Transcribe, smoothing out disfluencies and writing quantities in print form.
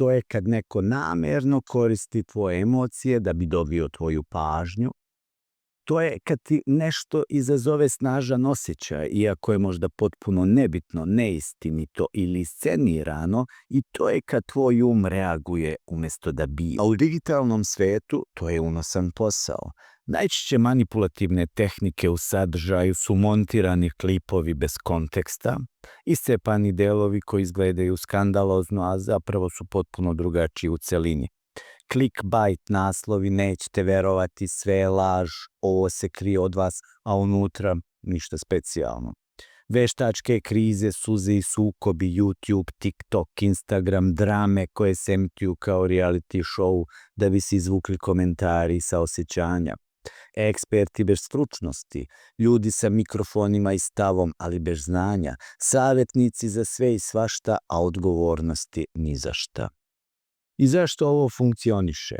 To je kad neko namerno koristi tvoje emocije da bi dobio tvoju pažnju. To je kad ti nešto izazove snažan osjećaj, iako je možda potpuno nebitno, neistinito ili scenirano, i to je kad tvoj reaguje umjesto da bi. A u digitalnom svetu to je unosan posao. Najčešće manipulativne tehnike u sadržaju su montirani klipovi bez konteksta, iscepani delovi koji izgledaju skandalozno, a zapravo su potpuno drugačiji u celini. Clickbait naslovi, nećete verovati, sve je laž, ovo se krije od vas, a unutra ništa specijalno. Veštačke krize, suze i sukobi, YouTube, TikTok, Instagram, drame koje se emituju kao reality show da bi se izvukli komentari i saosećanja. Eksperti bez stručnosti, ljudi sa mikrofonima i stavom, ali bez znanja, savjetnici za sve i svašta, a odgovornosti ni za šta. I zašto ovo funkcioniše?